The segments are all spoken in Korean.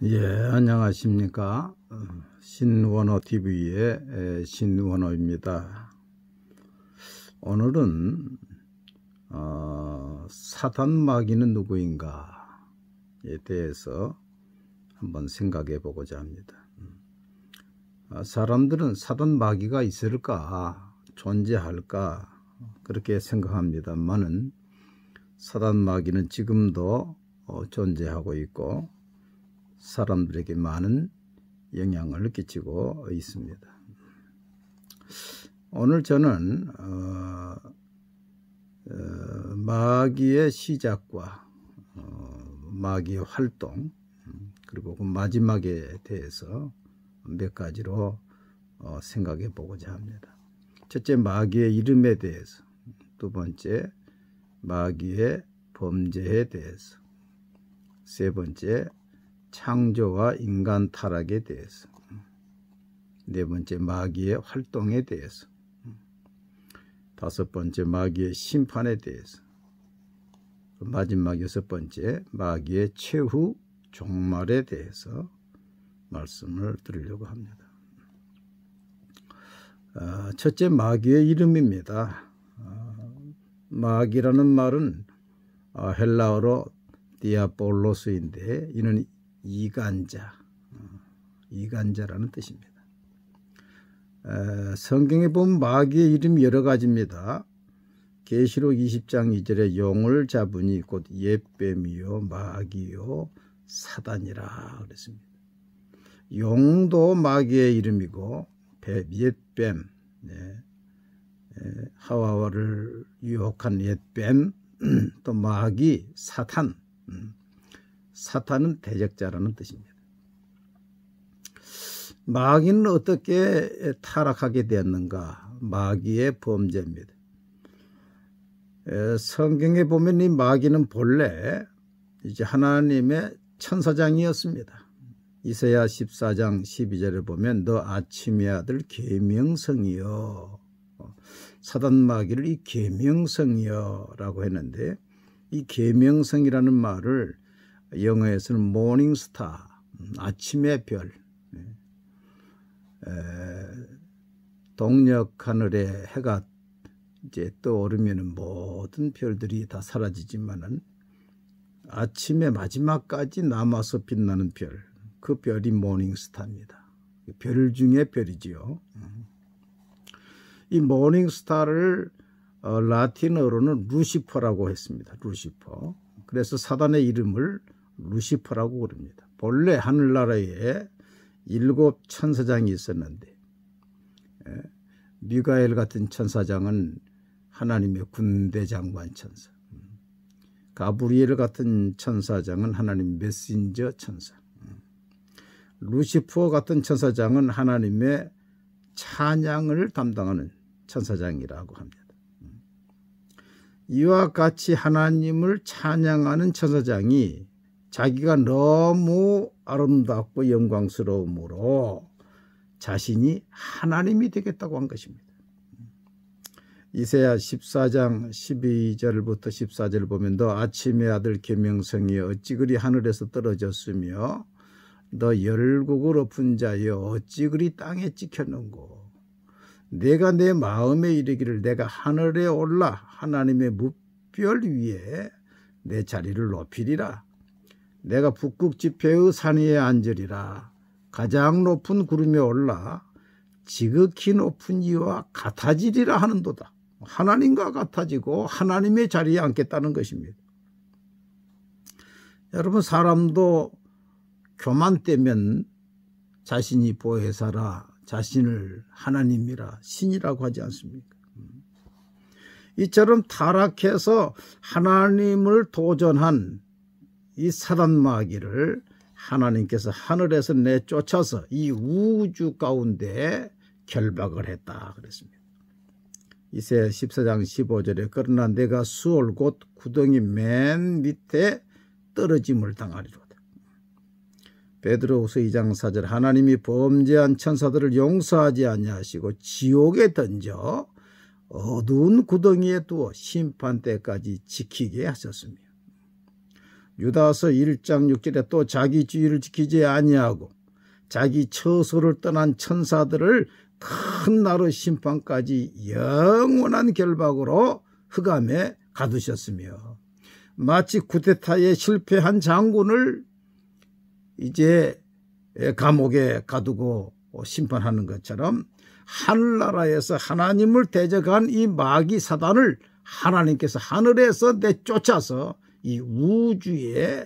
예, 안녕하십니까. 신원호 TV의 신원호입니다. 오늘은 사단 마귀는 누구인가에 대해서 한번 생각해 보고자 합니다. 사람들은 사단 마귀가 있을까, 존재할까 그렇게 생각합니다만은 사단 마귀는 지금도 존재하고 있고 사람들에게 많은 영향을 끼치고 있습니다. 오늘 저는 마귀의 시작과 마귀의 활동 그리고 그 마지막에 대해서 몇 가지로 생각해 보고자 합니다. 첫째, 마귀의 이름에 대해서, 두 번째, 마귀의 범죄에 대해서, 세 번째, 창조와 인간 타락에 대해서, 네 번째, 마귀의 활동에 대해서, 다섯 번째, 마귀의 심판에 대해서, 마지막 여섯 번째, 마귀의 최후 종말에 대해서 말씀을 드리려고 합니다. 첫째, 마귀의 이름입니다. 마귀라는 말은 헬라어로 디아볼로스인데 이는 이간자라는 뜻입니다. 성경에 보면 마귀의 이름이 여러 가지입니다. 계시록 20장 2절에 용을 잡으니 곧 옛뱀이요 마귀요 사단이라 그랬습니다. 용도 마귀의 이름이고 옛뱀, 하와를 유혹한 옛뱀, 또 마귀, 사탄, 사탄은 대적자라는 뜻입니다. 마귀는 어떻게 타락하게 되었는가? 마귀의 범죄입니다. 성경에 보면 이 마귀는 본래 이제 하나님의 천사장이었습니다. 이사야 14장 12절에 보면 너 아침의 아들 계명성이여, 사단 마귀를 이 계명성이여 라고 했는데, 이 계명성이라는 말을 영어에서는 모닝스타, 아침의 별, 동력 하늘에 해가 이제 떠오르면 모든 별들이 다 사라지지만은 아침에 마지막까지 남아서 빛나는 별, 그 별이 모닝스타입니다. 별 중에 별이지요. 이 모닝스타를 라틴어로는 루시퍼라고 했습니다. 루시퍼. 그래서 사단의 이름을 루시퍼라고 부릅니다. 본래 하늘나라에 7 천사장이 있었는데 미가엘 같은 천사장은 하나님의 군대 장관 천사, 가브리엘 같은 천사장은 하나님 메신저 천사, 루시퍼 같은 천사장은 하나님의 찬양을 담당하는 천사장이라고 합니다. 이와 같이 하나님을 찬양하는 천사장이 자기가 너무 아름답고 영광스러움으로 자신이 하나님이 되겠다고 한 것입니다. 이사야 14장 12절부터 14절 보면 너 아침의 아들 계명성이 어찌 그리 하늘에서 떨어졌으며 너 열국을 엎은 자여 어찌 그리 땅에 찍혔는고. 내가 내 마음에 이르기를 내가 하늘에 올라 하나님의 무별 위에 내 자리를 높이리라. 내가 북극 지폐의 산 위에 앉으리라. 가장 높은 구름에 올라 지극히 높은 이와 같아지리라 하는도다. 하나님과 같아지고 하나님의 자리에 앉겠다는 것입니다. 여러분, 사람도 교만되면 자신이 보혜사라, 자신을 하나님이라, 신이라고 하지 않습니까? 이처럼 타락해서 하나님을 도전한 이 사단 마귀를 하나님께서 하늘에서 내쫓아서 이 우주 가운데 결박을 했다 그랬습니다. 이사야 14장 15절에 그러나 내가 수월 곧 구덩이 맨 밑에 떨어짐을 당하리로다. 베드로후서 2장 4절 하나님이 범죄한 천사들을 용서하지 아니하시고 지옥에 던져 어두운 구덩이에 두어 심판 때까지 지키게 하셨으며 유다서 1장 6절에 또 자기 주의를 지키지 아니하고 자기 처소를 떠난 천사들을 큰 나로 심판까지 영원한 결박으로 흑암에 가두셨으며, 마치 쿠데타에 실패한 장군을 이제 감옥에 가두고 심판하는 것처럼 하늘나라에서 하나님을 대적한 이 마귀 사단을 하나님께서 하늘에서 내쫓아서 이 우주에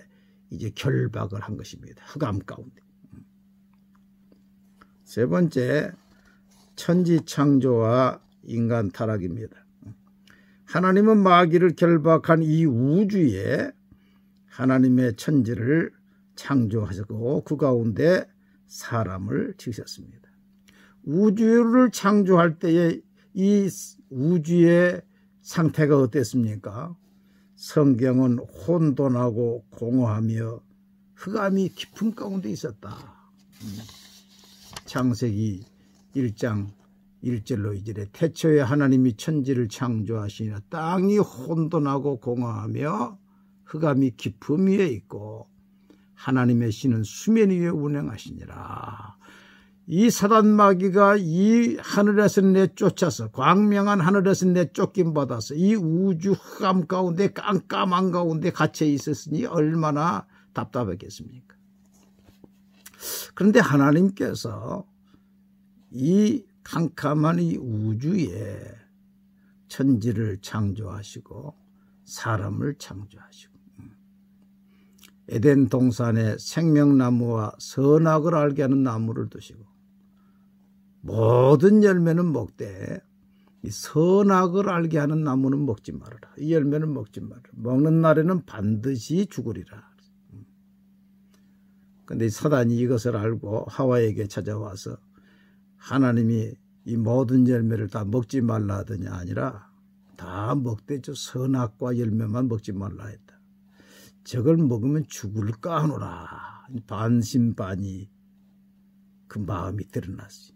이제 결박을 한 것입니다. 흑암 가운데. 세 번째, 천지 창조와 인간 타락입니다. 하나님은 마귀를 결박한 이 우주에 하나님의 천지를 창조하셨고 그 가운데 사람을 지으셨습니다. 우주를 창조할 때에 이 우주의 상태가 어땠습니까? 성경은 혼돈하고 공허하며 흑암이 깊은 가운데 있었다. 창세기 1장 1절로 2절에 태초에 하나님이 천지를 창조하시니라 땅이 혼돈하고 공허하며 흑암이 깊음 위에 있고 하나님의 신은 수면 위에 운행하시니라. 이 사단 마귀가 이 하늘에서 내쫓아서 광명한 하늘에서 내쫓김 받아서 이 우주 흑암 가운데 깜깜한 가운데 갇혀 있었으니 얼마나 답답했겠습니까? 그런데 하나님께서 이 캄캄한 이 우주에 천지를 창조하시고 사람을 창조하시고 에덴 동산에 생명나무와 선악을 알게 하는 나무를 두시고 모든 열매는 먹되 이 선악을 알게 하는 나무는 먹지 말아라. 이 열매는 먹지 말아라. 먹는 날에는 반드시 죽으리라. 그런데 사단이 이것을 알고 하와에게 찾아와서 하나님이 이 모든 열매를 다 먹지 말라 하더니 아니라 다 먹되 저 선악과 열매만 먹지 말라 했다. 저걸 먹으면 죽을까 하노라. 반신반의 그 마음이 드러났어요.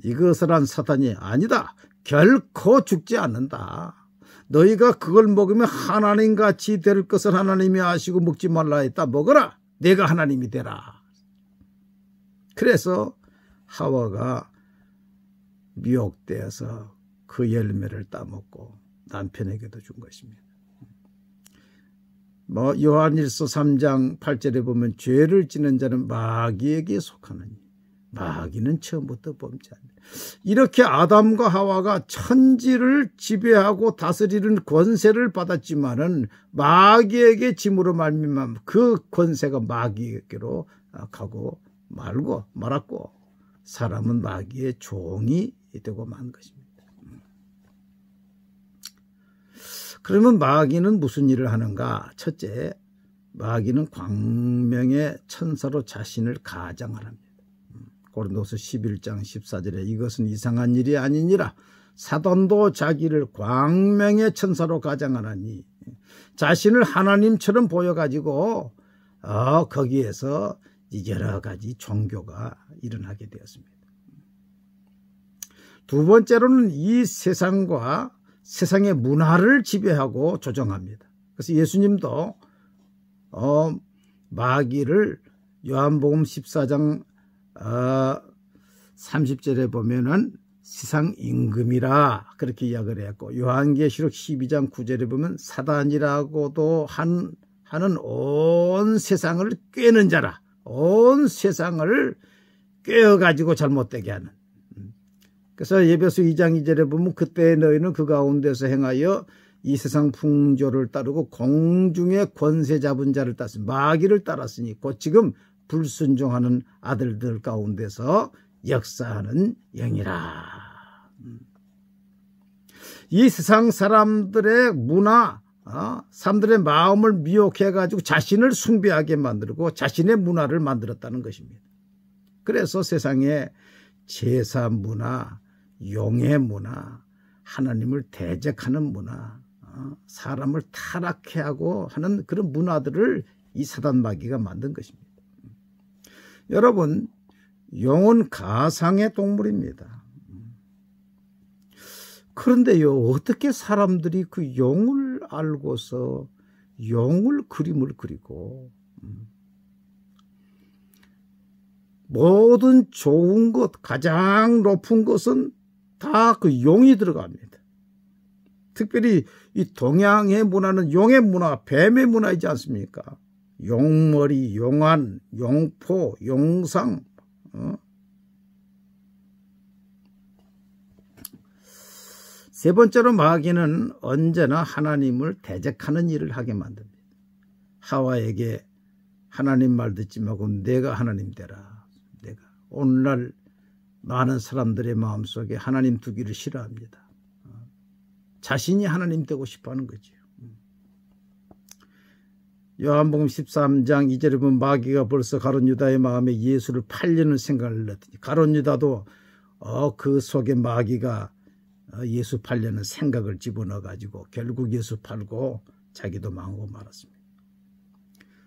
이것을 한 사탄이 아니다. 결코 죽지 않는다. 너희가 그걸 먹으면 하나님같이 될 것을 하나님이 아시고 먹지 말라 했다. 먹어라. 내가 하나님이 되라. 그래서 하와가 미혹되어서 그 열매를 따먹고 남편에게도 준 것입니다. 요한일서 3장 8절에 보면 죄를 지는 자는 마귀에게 속하느니 마귀는 처음부터 범죄합니다. 이렇게 아담과 하와가 천지를 지배하고 다스리는 권세를 받았지만은 마귀에게 짐으로 말미암아 그 권세가 마귀에게로 가고 말았고 사람은 마귀의 종이 되고 만 것입니다. 그러면 마귀는 무슨 일을 하는가? 첫째, 마귀는 광명의 천사로 자신을 가장하랍니다. 고린도서 11장 14절에 이것은 이상한 일이 아니니라. 사단도 자기를 광명의 천사로 가장하나니 자신을 하나님처럼 보여가지고 거기에서 여러 가지 종교가 일어나게 되었습니다. 두 번째로는 이 세상과 세상의 문화를 지배하고 조정합니다. 그래서 예수님도 마귀를 요한복음 14장 30절에 보면은 세상 임금이라 그렇게 이야기를 했고 요한계시록 12장 9절에 보면 사단이라고도 하는 온 세상을 꿰는 자라. 온 세상을 꿰어가지고 잘못되게 하는. 그래서 에베소 2장 2절에 보면 그때 너희는 그 가운데서 행하여 이 세상 풍조를 따르고 공중의 권세 잡은 자를 따랐으니 마귀를 따랐으니 곧 지금 불순종하는 아들들 가운데서 역사하는 영이라. 이 세상 사람들의 문화, 사람들의 마음을 미혹해가지고 자신을 숭배하게 만들고 자신의 문화를 만들었다는 것입니다. 그래서 세상에 제사 문화, 용의 문화, 하나님을 대적하는 문화, 사람을 타락해 하고 하는 그런 문화들을 이 사단 마귀가 만든 것입니다. 여러분, 용은 가상의 동물입니다. 그런데요, 어떻게 사람들이 그 용을 알고서 용을 그림을 그리고 모든 좋은 것, 가장 높은 것은 다 그 용이 들어갑니다. 특별히 이 동양의 문화는 용의 문화, 뱀의 문화이지 않습니까? 용머리, 용안, 용포, 용상. 세 번째로 마귀는 언제나 하나님을 대적하는 일을 하게 만듭니다. 하와에게 하나님 말 듣지 말고 내가 하나님 되라. 내가. 오늘날 많은 사람들의 마음속에 하나님 두기를 싫어합니다. 자신이 하나님 되고 싶어하는 거죠. 요한복음 13장 2절에 보면 마귀가 벌써 가룟 유다의 마음에 예수를 팔려는 생각을 넣더니 가룟 유다도 그 속에 마귀가 예수 팔려는 생각을 집어넣어 가지고 결국 예수 팔고 자기도 망하고 말았습니다.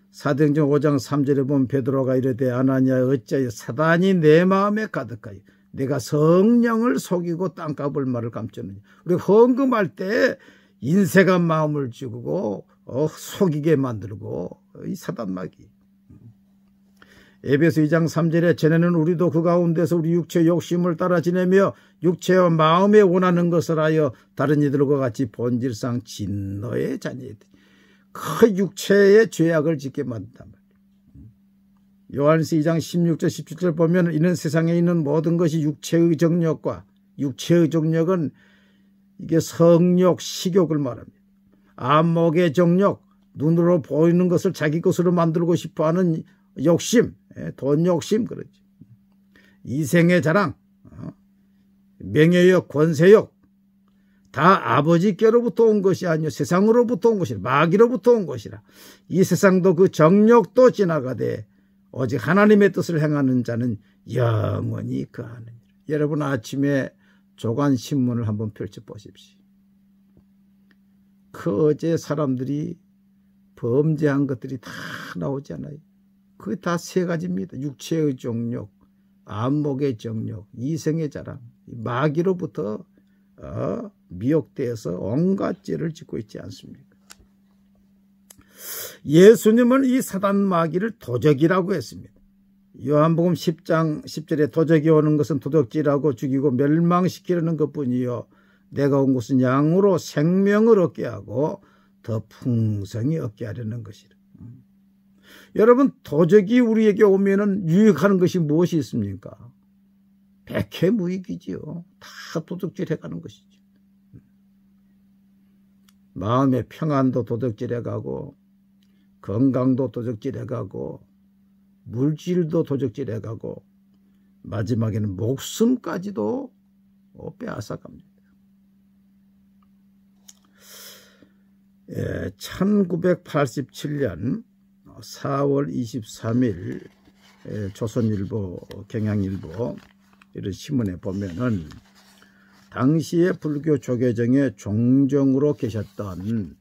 사도행전 5장 3절에 보면 베드로가 이르되 아나니아 어찌하여 사단이 내 마음에 가득하여 내가 성령을 속이고 땅값을 말을 감추느냐. 우리 헌금할 때 인색한 마음을 죽이고 속이게 만들고 이 사단 마귀. 에베소 2장 3절에 전에는 우리도 그 가운데서 우리 육체의 욕심을 따라 지내며 육체와 마음에 원하는 것을 하여 다른 이들과 같이 본질상 진노의 자녀이다. 그 육체의 죄악을 짓게 만든단 말이에요. 요한서 2장 16절 17절 보면 이는 세상에 있는 모든 것이 육체의 정욕과 육체의 정욕은 이게 성욕, 식욕을 말합니다. 안목의 정욕, 눈으로 보이는 것을 자기 것으로 만들고 싶어하는 욕심, 돈 욕심 그러죠. 이생의 자랑, 명예욕, 권세욕 다 아버지께로부터 온 것이 아니요 세상으로부터 온 것이라 마귀로부터 온 것이라. 이 세상도 그 정욕도 지나가되 오직 하나님의 뜻을 행하는 자는 영원히 거하느니라. 여러분 아침에 조간신문을 한번 펼쳐보십시오. 그 어제 사람들이 범죄한 것들이 다 나오잖아요. 그게 다 세 가지입니다. 육체의 정욕, 안목의 정욕, 이생의 자랑, 마귀로부터 미혹되어서 온갖 죄를 짓고 있지 않습니까? 예수님은 이 사단 마귀를 도적이라고 했습니다. 요한복음 10장 10절에 도적이 오는 것은 도둑질하고 죽이고 멸망시키려는 것뿐이요 내가 온 것은 양으로 생명을 얻게 하고 더 풍성히 얻게 하려는 것이라. 여러분 도적이 우리에게 오면은 유익하는 것이 무엇이 있습니까? 백해무익이지요. 다 도둑질해가는 것이죠. 마음의 평안도 도둑질해가고 건강도 도둑질해가고 물질도 도둑질해가고 마지막에는 목숨까지도 빼앗아갑니다. 1987년 4월 23일 조선일보, 경향일보 이런 신문에 보면은 당시에 불교 조계정의 종정으로 계셨던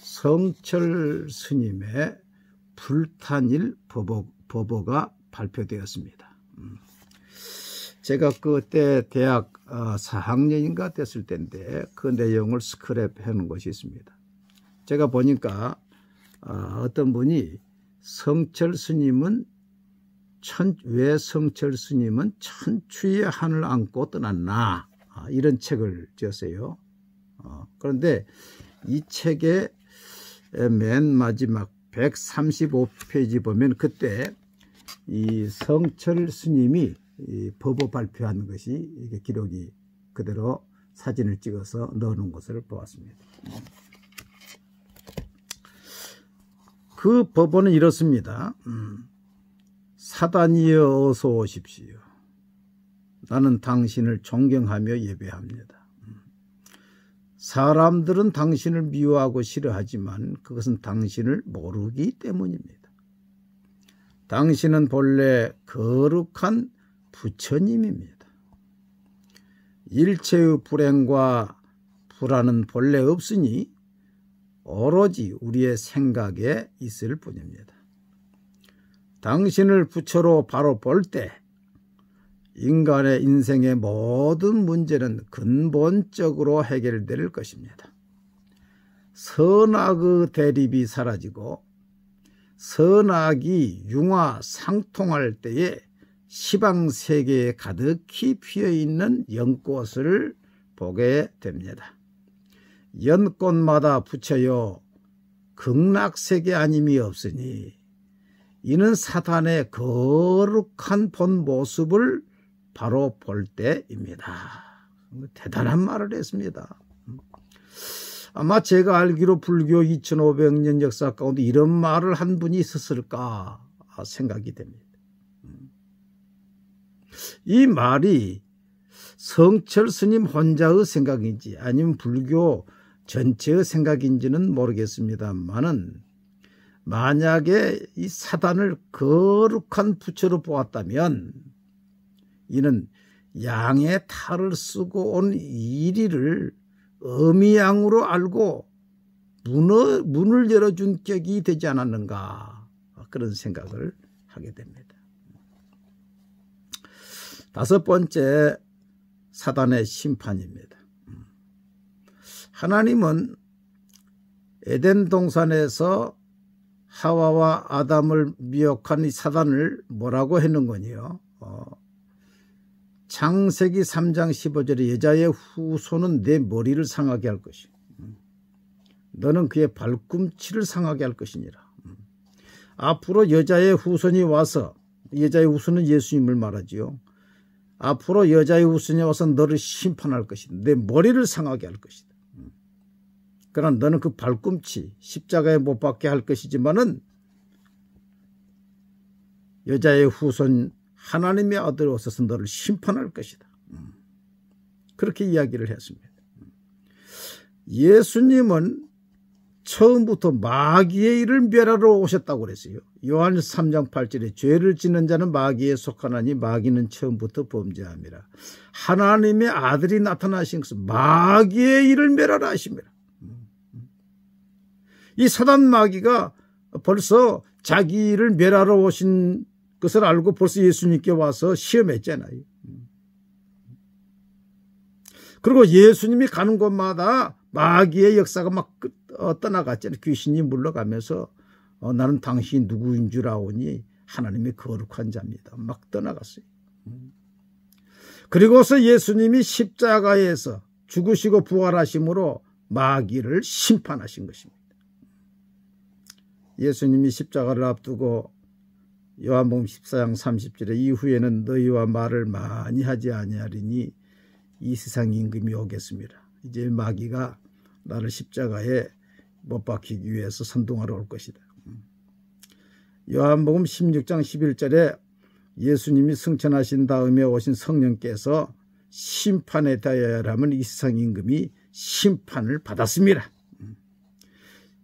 성철 스님의 불탄일 법어가 발표되었습니다. 제가 그때 대학 4학년인가 됐을 때인데 그 내용을 스크랩해 놓은 것이 있습니다. 제가 보니까 어떤 분이 성철 스님은 왜 성철 스님은 천추의 한을 안고 떠났나 이런 책을 지었어요. 그런데 이 책의 맨 마지막 135페이지 보면 그때 이 성철 스님이 이 법어 발표한 것이 이게 기록이 그대로 사진을 찍어서 넣어놓은 것을 보았습니다. 그 법어는 이렇습니다. 사단이여 어서 오십시오. 나는 당신을 존경하며 예배합니다. 사람들은 당신을 미워하고 싫어하지만 그것은 당신을 모르기 때문입니다. 당신은 본래 거룩한 부처님입니다. 일체의 불행과 불안은 본래 없으니 오로지 우리의 생각에 있을 뿐입니다. 당신을 부처로 바로 볼 때 인간의 인생의 모든 문제는 근본적으로 해결될 것입니다. 선악의 대립이 사라지고 선악이 융화상통할 때에 시방세계에 가득히 피어있는 연꽃을 보게 됩니다. 연꽃마다 부처여 극락세계 아님이 없으니 이는 사단의 거룩한 본 모습을 바로 볼 때입니다. 대단한 말을 했습니다. 아마 제가 알기로 불교 2500년 역사 가운데 이런 말을 한 분이 있었을까 생각이 됩니다. 이 말이 성철 스님 혼자의 생각인지 아니면 불교 전체의 생각인지는 모르겠습니다만은 만약에 이 사단을 거룩한 부처로 보았다면 이는 양의 탈을 쓰고 온 이리를 어미양으로 알고 문을 열어준 격이 되지 않았는가 그런 생각을 하게 됩니다. 다섯 번째, 사단의 심판입니다. 하나님은 에덴 동산에서 하와와 아담을 미혹한 이 사단을 뭐라고 했는거니요? 창세기 3장 15절에 여자의 후손은 내 머리를 상하게 할 것이. 너는 그의 발꿈치를 상하게 할 것이니라. 앞으로 여자의 후손이 와서, 여자의 후손은 예수님을 말하지요. 앞으로 여자의 후손이 와서 너를 심판할 것이다. 내 머리를 상하게 할 것이다. 그러나 너는 그 발꿈치 십자가에 못 박게 할 것이지만은 여자의 후손 하나님의 아들이 오셔서 너를 심판할 것이다. 그렇게 이야기를 했습니다. 예수님은 처음부터 마귀의 일을 멸하러 오셨다고 그랬어요. 요한일서 3장 8절에 죄를 짓는 자는 마귀에 속하나니 마귀는 처음부터 범죄함이라. 하나님의 아들이 나타나신 것은 마귀의 일을 멸하라 하십니다. 이 사단 마귀가 벌써 자기 일을 멸하러 오신 것을 알고 벌써 예수님께 와서 시험했잖아요. 그리고 예수님이 가는 곳마다 마귀의 역사가 막 떠나갔잖아요. 귀신이 물러가면서 나는 당신이 누구인 줄 아오니 하나님의 거룩한 자입니다. 막 떠나갔어요. 그리고서 예수님이 십자가에서 죽으시고 부활하심으로 마귀를 심판하신 것입니다. 예수님이 십자가를 앞두고 요한복음 14장 30절에 이후에는 너희와 말을 많이 하지 아니하리니 이 세상 임금이 오겠습니다. 이제 마귀가 나를 십자가에 못 박히기 위해서 선동하러 올 것이다. 요한복음 16장 11절에 예수님이 승천하신 다음에 오신 성령께서 심판에 대하여라면 이 세상 임금이 심판을 받았습니다.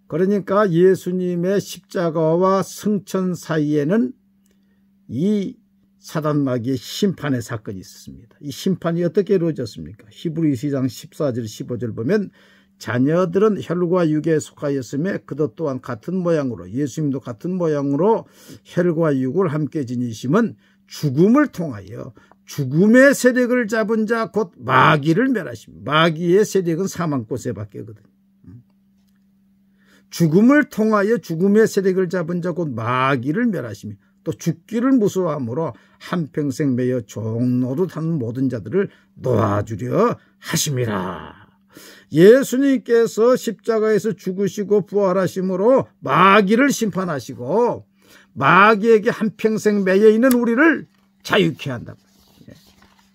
그러니까 예수님의 십자가와 승천 사이에는 이 사단 마귀의 심판의 사건이 있었습니다. 이 심판이 어떻게 이루어졌습니까? 히브리서 2장 14절 15절 보면 자녀들은 혈과 육에 속하였으며 그도 또한 같은 모양으로 예수님도 같은 모양으로 혈과 육을 함께 지니심은 죽음을 통하여 죽음의 세력을 잡은 자 곧 마귀를 멸하십니다. 마귀의 세력은 사망꽃에 밖에거든요. 죽음을 통하여 죽음의 세력을 잡은 자 곧 마귀를 멸하시며 또 죽기를 무서워하므로 한평생 매여 종노릇하는 모든 자들을 놓아주려 하심이라. 예수님께서 십자가에서 죽으시고 부활하심으로 마귀를 심판하시고 마귀에게 한평생 매여 있는 우리를 자유케 한다.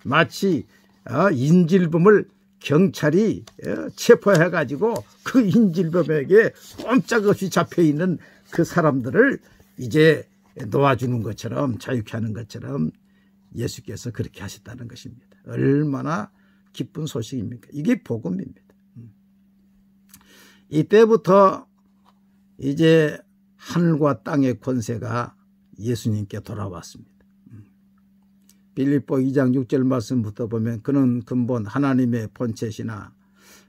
마치 인질범을 경찰이 체포해가지고 그 인질범에게 꼼짝없이 잡혀있는 그 사람들을 이제 놓아주는 것처럼 자유케 하는 것처럼 예수께서 그렇게 하셨다는 것입니다. 얼마나 기쁜 소식입니까? 이게 복음입니다. 이때부터 이제 하늘과 땅의 권세가 예수님께 돌아왔습니다. 빌립보 2장 6절 말씀부터 보면 그는 근본 하나님의 본체시나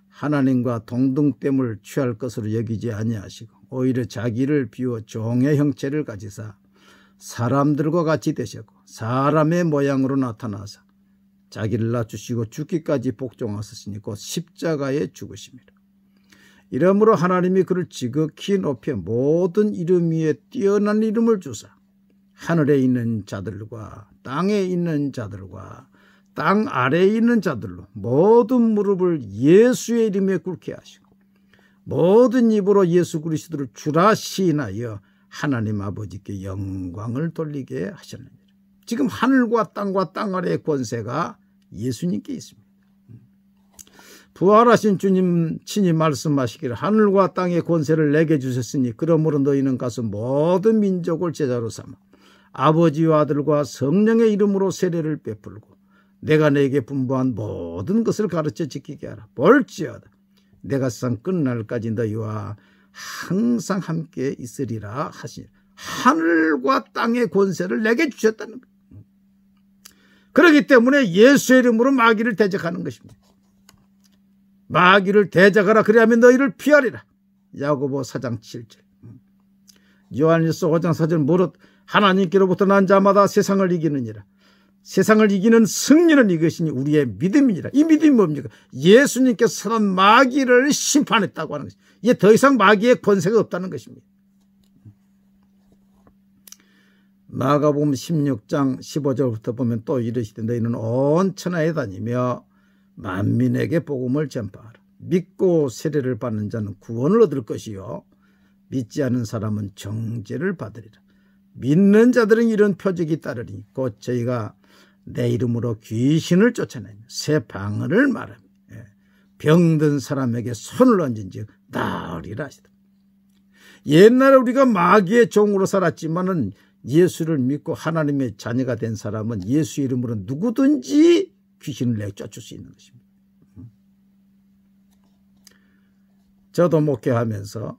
하나님과 동등됨을 취할 것으로 여기지 아니하시고 오히려 자기를 비워 종의 형체를 가지사 사람들과 같이 되셨고 사람의 모양으로 나타나사 자기를 낮추시고 죽기까지 복종하셨으니 곧 십자가에 죽으심이라. 이러므로 하나님이 그를 지극히 높여 모든 이름 위에 뛰어난 이름을 주사 하늘에 있는 자들과 땅에 있는 자들과 땅 아래에 있는 자들로 모든 무릎을 예수의 이름에 꿇게 하시고 모든 입으로 예수 그리스도를 주라 시인하여 하나님 아버지께 영광을 돌리게 하셨느니라. 지금 하늘과 땅 아래의 권세가 예수님께 있습니다. 부활하신 주님 친히 말씀하시기를 하늘과 땅의 권세를 내게 주셨으니 그러므로 너희는 가서 모든 민족을 제자로 삼아 아버지와 아들과 성령의 이름으로 세례를 베풀고 내가 너에게 분부한 모든 것을 가르쳐 지키게 하라. 볼지어다 내가 세상 끝날까지 너희와 항상 함께 있으리라 하시니 하늘과 땅의 권세를 내게 주셨다는 거예요. 그렇기 때문에 예수의 이름으로 마귀를 대적하는 것입니다. 마귀를 대적하라 그리하면 너희를 피하리라. 야고보 4장 7절. 요한일서 5장 4절 무릇 하나님께로부터 난 자마다 세상을 이기느니라. 세상을 이기는 승리는 이것이니 우리의 믿음이니라. 이 믿음이 뭡니까? 예수님께서 사단 마귀를 심판했다고 하는 것입니다. 이게 더 이상 마귀의 권세가 없다는 것입니다. 마가복음 16장 15절부터 보면 또 이르시되 너희는 온 천하에 다니며 만민에게 복음을 전파하라. 믿고 세례를 받는 자는 구원을 얻을 것이요 믿지 않은 사람은 정죄를 받으리라. 믿는 자들은 이런 표적이 따르니 곧 저희가 내 이름으로 귀신을 쫓아내며 새 방언을 말하며 병든 사람에게 손을 얹은즉 나으리라 하시다. 옛날에 우리가 마귀의 종으로 살았지만은 예수를 믿고 하나님의 자녀가 된 사람은 예수 이름으로 누구든지 귀신을 내쫓을 수 있는 것입니다. 저도 목회하면서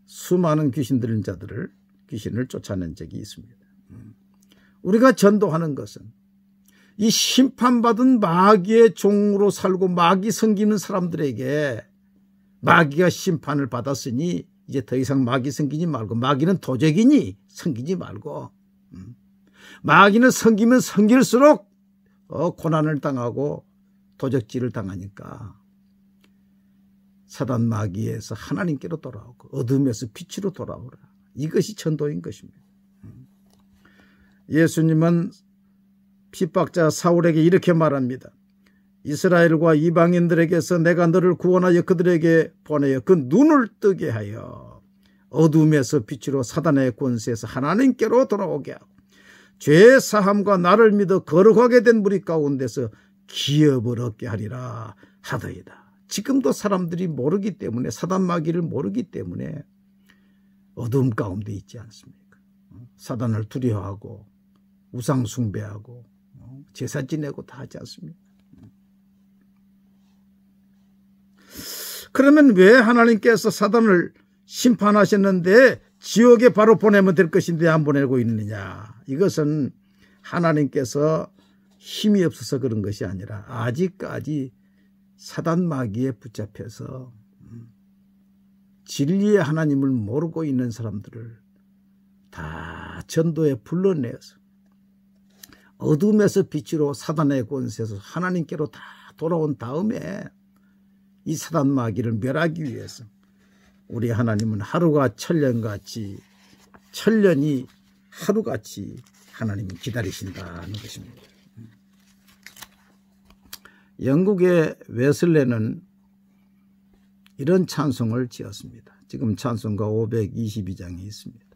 수많은 귀신 들린 자들을 귀신을 쫓아낸 적이 있습니다. 우리가 전도하는 것은 이 심판받은 마귀의 종으로 살고 마귀 섬기는 사람들에게 마귀가 심판을 받았으니 이제 더 이상 마귀 섬기지 말고 마귀는 도적이니 섬기지 말고 마귀는 섬기면 섬길수록 고난을 당하고 도적질을 당하니까 사단 마귀에서 하나님께로 돌아오고 어둠에서 빛으로 돌아오라. 이것이 전도인 것입니다. 예수님은 핍박자 사울에게 이렇게 말합니다. 이스라엘과 이방인들에게서 내가 너를 구원하여 그들에게 보내어 그 눈을 뜨게 하여 어둠에서 빛으로 사단의 권세에서 하나님께로 돌아오게 하고 죄 사함과 나를 믿어 거룩하게 된 무리 가운데서 기업을 얻게 하리라 하더이다. 지금도 사람들이 모르기 때문에 사단 마귀를 모르기 때문에 어둠 가운데 있지 않습니까? 사단을 두려워하고 우상 숭배하고 제사 지내고 다 하지 않습니까? 그러면 왜 하나님께서 사단을 심판하셨는데 지옥에 바로 보내면 될 것인데 안 보내고 있느냐? 이것은 하나님께서 힘이 없어서 그런 것이 아니라 아직까지 사단 마귀에 붙잡혀서 진리의 하나님을 모르고 있는 사람들을 다 전도에 불러내어서 어둠에서 빛으로 사단의 권세에서 하나님께로 다 돌아온 다음에 이 사단 마귀를 멸하기 위해서 우리 하나님은 하루가 천년같이 천년이 하루같이 하나님이 기다리신다는 것입니다. 영국의 웨슬레는 이런 찬송을 지었습니다. 지금 찬송가 522장에 있습니다.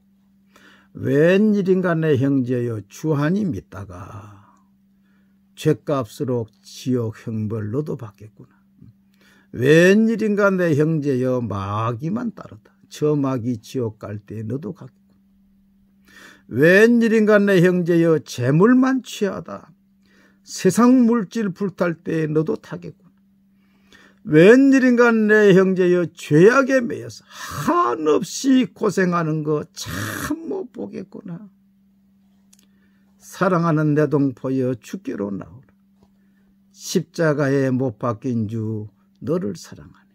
웬일인가 내 형제여 주하니 믿다가 죗값으로 지옥 형벌 너도 받겠구나. 웬일인가 내 형제여 마귀만 따르다. 저 마귀 지옥 갈 때 너도 가겠구나. 웬일인가 내 형제여 재물만 취하다. 세상 물질 불탈 때 너도 타겠구나. 웬일인가 내 형제여 죄악에 매여서 한없이 고생하는 거 참 못 보겠구나. 사랑하는 내 동포여 주께로 나오라. 십자가에 못 박힌 주 너를 사랑하네.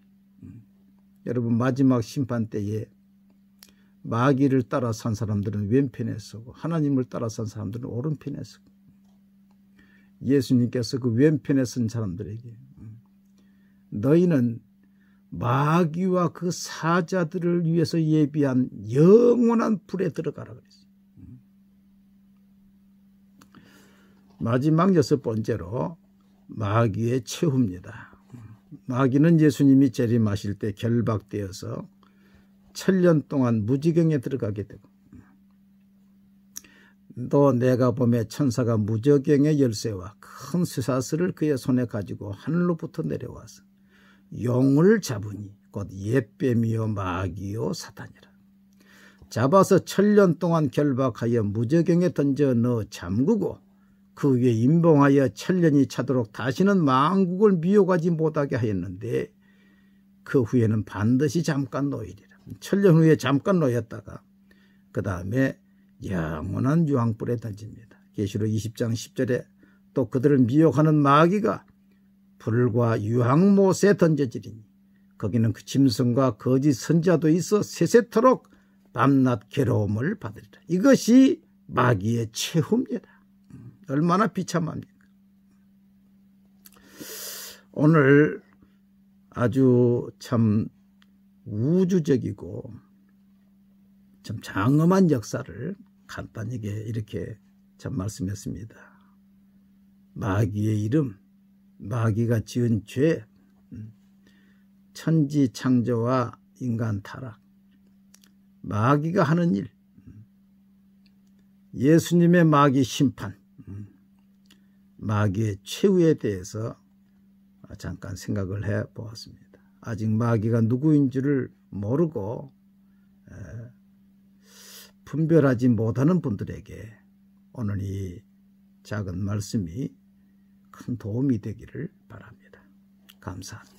여러분 마지막 심판 때에 마귀를 따라 산 사람들은 왼편에 서고 하나님을 따라 산 사람들은 오른편에 서고 예수님께서 그 왼편에 선 사람들에게 너희는 마귀와 그 사자들을 위해서 예비한 영원한 불에 들어가라 그랬어요. 마지막 6번째로 마귀의 최후입니다. 마귀는 예수님이 재림하실 때 결박되어서 7년 동안 무지경에 들어가게 되고, 또 내가 봄에 천사가 무저경의 열쇠와 큰 쇠사슬을 그의 손에 가지고 하늘로부터 내려와서 용을 잡으니 곧 옛뱀이요 마귀요 사탄이라. 잡아서 7년 동안 결박하여 무저경에 던져 넣어 잠그고 그 위에 임봉하여 7년이 차도록 다시는 만국을 미혹하지 못하게 하였는데, 그 후에는 반드시 잠깐 놓이리라. 7년 후에 잠깐 놓였다가 그 다음에 영원한 유황불에 던집니다. 계시록 20장 10절에 또 그들을 미혹하는 마귀가 불과 유황못에 던져지리니 거기는 그 짐승과 거짓 선지자도 있어 세세토록 밤낮 괴로움을 받으리라. 이것이 마귀의 최후입니다. 얼마나 비참합니까? 오늘 아주 참 우주적이고 참 장엄한 역사를 간단하게 이렇게 참 말씀했습니다. 마귀의 이름, 마귀가 지은 죄, 천지 창조와 인간 타락, 마귀가 하는 일, 예수님의 마귀 심판, 마귀의 최후에 대해서 잠깐 생각을 해 보았습니다. 아직 마귀가 누구인 줄을 모르고 분별하지 못하는 분들에게 오늘 이 작은 말씀이 큰 도움이 되기를 바랍니다. 감사합니다.